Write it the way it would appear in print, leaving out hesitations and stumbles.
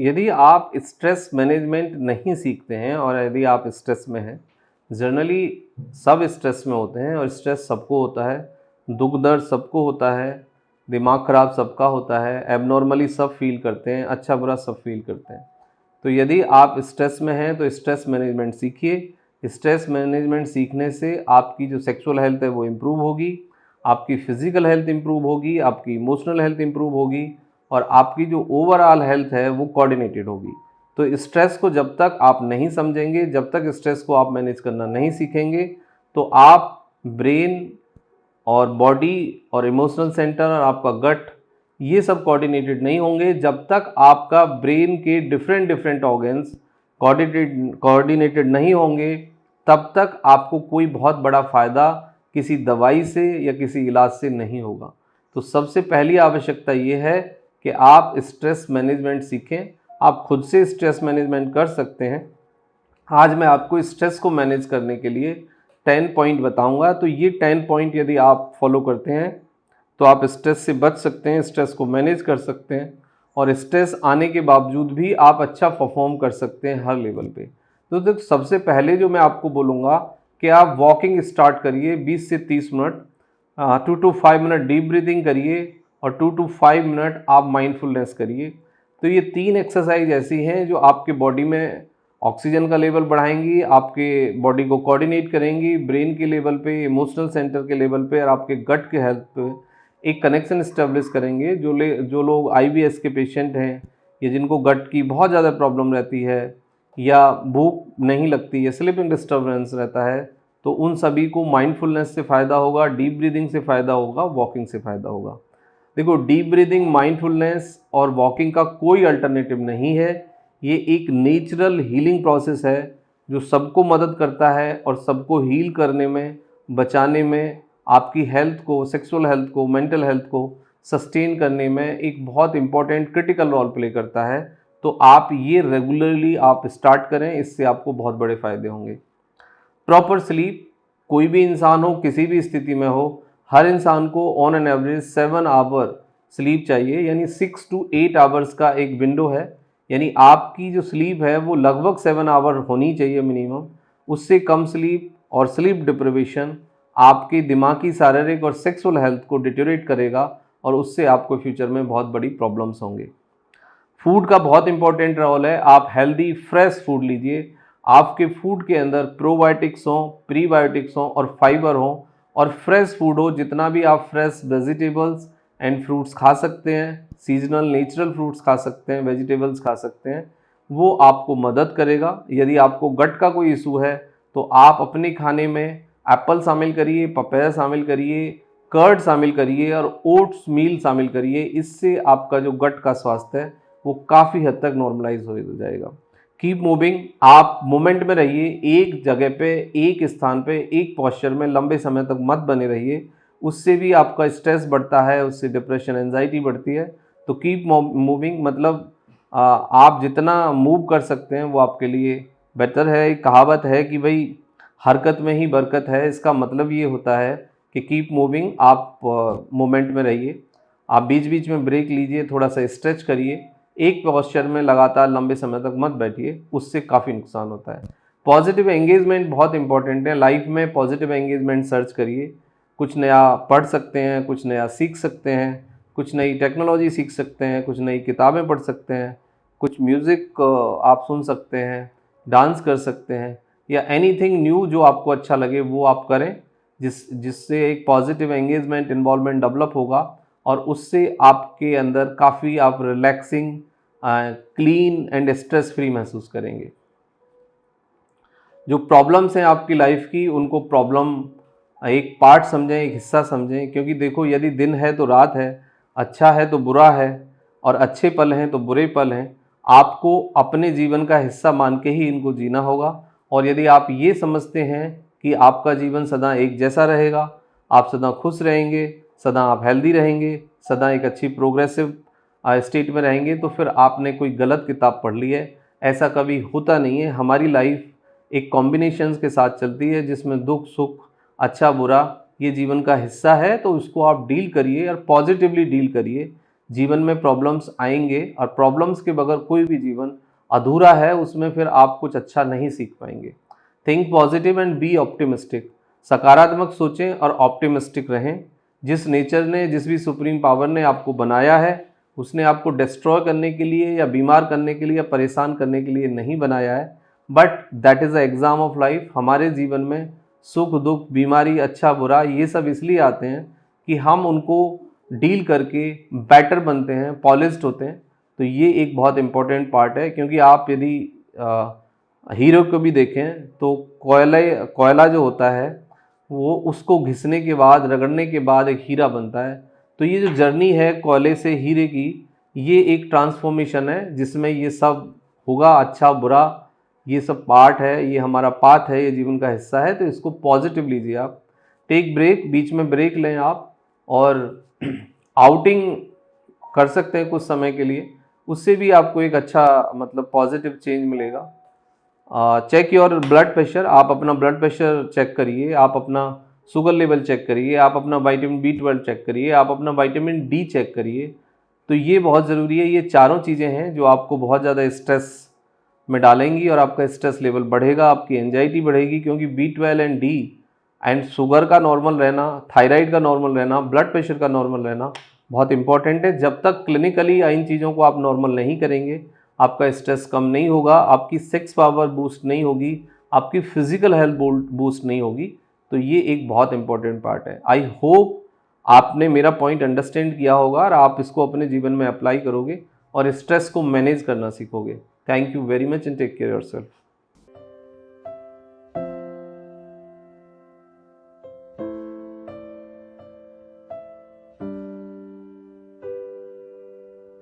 यदि आप stress management नहीं सीखते हैं और यदि आप स्ट्रेस में हैं, जनरली सब स्ट्रेस में होते हैं और स्ट्रेस सबको होता है, दुख दर्द सबको होता है, दिमाग ख़राब सबका होता है, एबनॉर्मली सब फील करते हैं, अच्छा बुरा सब फील करते हैं। तो यदि आप स्ट्रेस में हैं तो स्ट्रेस मैनेजमेंट सीखिए। स्ट्रेस मैनेजमेंट सीखने से आपकी जो सेक्सुअल हेल्थ है वो इम्प्रूव होगी, आपकी फ़िज़िकल हेल्थ इम्प्रूव होगी, आपकी इमोशनल हेल्थ इम्प्रूव होगी और आपकी जो ओवरऑल हेल्थ है वो कोऑर्डिनेटेड होगी। तो स्ट्रेस को जब तक आप नहीं समझेंगे, जब तक स्ट्रेस को आप मैनेज करना नहीं सीखेंगे, तो आप ब्रेन और बॉडी और इमोशनल सेंटर और आपका गट ये सब कोऑर्डिनेटेड नहीं होंगे। जब तक आपका ब्रेन के डिफरेंट डिफरेंट ऑर्गन्स कोऑर्डिनेटेड नहीं होंगे, तब तक आपको कोई बहुत बड़ा फ़ायदा किसी दवाई से या किसी इलाज से नहीं होगा। तो सबसे पहली आवश्यकता ये है कि आप स्ट्रेस मैनेजमेंट सीखें। आप खुद से स्ट्रेस मैनेजमेंट कर सकते हैं। आज मैं आपको स्ट्रेस को मैनेज करने के लिए 10 पॉइंट बताऊंगा। तो ये 10 पॉइंट यदि आप फॉलो करते हैं तो आप स्ट्रेस से बच सकते हैं, स्ट्रेस को मैनेज कर सकते हैं और स्ट्रेस आने के बावजूद भी आप अच्छा परफॉर्म कर सकते हैं हर लेवल पे। तो देखो, सबसे पहले जो मैं आपको बोलूँगा कि आप वॉकिंग स्टार्ट करिए 20 से 30 minute, 2 to 5 minute deep breathing करिए और 2 to 5 मिनट आप माइंडफुलनेस करिए। तो ये 3 एक्सरसाइज ऐसी हैं जो आपके बॉडी में ऑक्सीजन का लेवल बढ़ाएंगी, आपके बॉडी को कोऑर्डिनेट करेंगी, ब्रेन के लेवल पे, इमोशनल सेंटर के लेवल पे और आपके गट के हेल्थ पे एक कनेक्शन इस्टेब्लिश करेंगे। जो लोग IBS के पेशेंट हैं या जिनको गट की बहुत ज़्यादा प्रॉब्लम रहती है या भूख नहीं लगती है, स्लीपिंग डिस्टर्बेंस रहता है, तो उन सभी को माइंडफुलनेस से फ़ायदा होगा, डीप ब्रीदिंग से फ़ायदा होगा, वॉकिंग से फ़ायदा होगा। देखो, डीप ब्रीदिंग, माइंडफुलनेस और वॉकिंग का कोई अल्टरनेटिव नहीं है। ये एक नेचुरल हीलिंग प्रोसेस है जो सबको मदद करता है और सबको हील करने में, बचाने में, आपकी हेल्थ को, सेक्सुअल हेल्थ को, मेंटल हेल्थ को सस्टेन करने में एक बहुत इंपॉर्टेंट क्रिटिकल रोल प्ले करता है। तो आप ये रेगुलरली आप स्टार्ट करें, इससे आपको बहुत बड़े फ़ायदे होंगे। प्रॉपर स्लीप, कोई भी इंसान हो, किसी भी स्थिति में हो, हर इंसान को on an average 7 hour sleep चाहिए, यानी 6 to 8 आवर्स का एक विंडो है। यानी आपकी जो स्लीप है वो लगभग 7 आवर होनी चाहिए मिनिमम। उससे कम स्लीप और स्लीप डिप्रिवेशन आपके दिमागी, शारीरिक और सेक्सुअल हेल्थ को डिटेरियोरेट करेगा और उससे आपको फ्यूचर में बहुत बड़ी प्रॉब्लम्स होंगे। फूड का बहुत इंपॉर्टेंट रोल है। आप हेल्दी फ्रेश फूड लीजिए। आपके फूड के अंदर प्रोबायोटिक्स हों, प्रीबायोटिक्स हों और फाइबर हों और फ्रेश फूड हो। जितना भी आप फ्रेश वेजिटेबल्स एंड फ्रूट्स खा सकते हैं, सीजनल नेचुरल फ्रूट्स खा सकते हैं, वेजिटेबल्स खा सकते हैं, वो आपको मदद करेगा। यदि आपको गट का कोई इशू है तो आप अपने खाने में एप्पल शामिल करिए, पपाया शामिल करिए, कर्ड शामिल करिए और ओट्स मील शामिल करिए। इससे आपका जो गट का स्वास्थ्य है वो काफ़ी हद तक नॉर्मलाइज हो जाएगा। कीप मूविंग, आप मोमेंट में रहिए, एक जगह पे, एक स्थान पे, एक पोस्चर में लंबे समय तक मत बने रहिए। उससे भी आपका स्ट्रेस बढ़ता है, उससे डिप्रेशन, एंजाइटी बढ़ती है। तो कीप मूविंग मतलब आप जितना मूव कर सकते हैं वो आपके लिए बेटर है। एक कहावत है कि भाई हरकत में ही बरकत है। इसका मतलब ये होता है कि कीप मूविंग, आप मोमेंट में रहिए, आप बीच बीच में ब्रेक लीजिए, थोड़ा सा स्ट्रेच करिए। एक पोस्चर में लगातार लंबे समय तक मत बैठिए, उससे काफ़ी नुकसान होता है। पॉजिटिव एंगेजमेंट बहुत इंपॉर्टेंट है लाइफ में। पॉजिटिव एंगेजमेंट सर्च करिए, कुछ नया पढ़ सकते हैं, कुछ नया सीख सकते हैं, कुछ नई टेक्नोलॉजी सीख सकते हैं, कुछ नई किताबें पढ़ सकते हैं, कुछ म्यूज़िक आप सुन सकते हैं, डांस कर सकते हैं या एनीथिंग न्यू जो आपको अच्छा लगे वो आप करें, जिससे एक पॉजिटिव एंगेजमेंट इन्वॉल्वमेंट डेवलप होगा और उससे आपके अंदर काफ़ी आप relaxing, clean and stress free महसूस करेंगे। जो प्रॉब्लम्स हैं आपकी लाइफ की, उनको प्रॉब्लम एक पार्ट समझें, एक हिस्सा समझें। क्योंकि देखो, यदि दिन है तो रात है, अच्छा है तो बुरा है और अच्छे पल हैं तो बुरे पल हैं। आपको अपने जीवन का हिस्सा मान के ही इनको जीना होगा। और यदि आप ये समझते हैं कि आपका जीवन सदा एक जैसा रहेगा, आप सदा खुश रहेंगे, सदा आप हेल्दी रहेंगे, सदा एक अच्छी प्रोग्रेसिव स्टेट में रहेंगे, तो फिर आपने कोई गलत किताब पढ़ ली है। ऐसा कभी होता नहीं है। हमारी लाइफ एक कॉम्बिनेशंस के साथ चलती है जिसमें दुख सुख, अच्छा बुरा, ये जीवन का हिस्सा है। तो उसको आप डील करिए और पॉजिटिवली डील करिए। जीवन में प्रॉब्लम्स आएंगे और प्रॉब्लम्स के बगैर कोई भी जीवन अधूरा है, उसमें फिर आप कुछ अच्छा नहीं सीख पाएंगे। Think positive and be optimistic, सकारात्मक सोचें और ऑप्टिमिस्टिक रहें। जिस नेचर ने, जिस भी सुप्रीम पावर ने आपको बनाया है, उसने आपको डिस्ट्रॉय करने के लिए या बीमार करने के लिए या परेशान करने के लिए नहीं बनाया है, but that is a exam of life. हमारे जीवन में सुख दुख, बीमारी, अच्छा बुरा, ये सब इसलिए आते हैं कि हम उनको डील करके बेटर बनते हैं, पॉलिश्ड होते हैं। तो ये एक बहुत इंपॉर्टेंट पार्ट है, क्योंकि आप यदि हीरो को भी देखें तो कोयला जो होता है वो उसको घिसने के बाद, रगड़ने के बाद एक हीरा बनता है। तो ये जो जर्नी है कोयले से हीरे की, ये एक ट्रांसफॉर्मेशन है जिसमें ये सब होगा, अच्छा बुरा, ये सब पार्ट है, ये हमारा पाथ है, ये जीवन का हिस्सा है। तो इसको पॉजिटिव लीजिए आप। टेक ब्रेक, बीच में ब्रेक लें आप, और आउटिंग कर सकते हैं कुछ समय के लिए, उससे भी आपको एक अच्छा मतलब पॉजिटिव चेंज मिलेगा। चेक योर ब्लड प्रेशर, आप अपना ब्लड प्रेशर चेक करिए, आप अपना शुगर लेवल चेक करिए, आप अपना विटामिन B12 चेक करिए, आप अपना विटामिन D चेक करिए। तो ये बहुत ज़रूरी है। ये चारों चीज़ें हैं जो आपको बहुत ज़्यादा स्ट्रेस में डालेंगी और आपका स्ट्रेस लेवल बढ़ेगा, आपकी एंजाइटी बढ़ेगी, क्योंकि B12 and D and sugar का नॉर्मल रहना, थायराइड का नॉर्मल रहना, ब्लड प्रेशर का नॉर्मल रहना बहुत इंपॉर्टेंट है। जब तक क्लिनिकली इन चीज़ों को आप नॉर्मल नहीं करेंगे, आपका स्ट्रेस कम नहीं होगा, आपकी सेक्स पावर बूस्ट नहीं होगी, आपकी फिजिकल हेल्थ बूस्ट नहीं होगी। तो ये एक बहुत इंपॉर्टेंट पार्ट है। आई होप आपने मेरा पॉइंट अंडरस्टैंड किया होगा और आप इसको अपने जीवन में अप्लाई करोगे और स्ट्रेस को मैनेज करना सीखोगे। Thank you very much and take care yourself.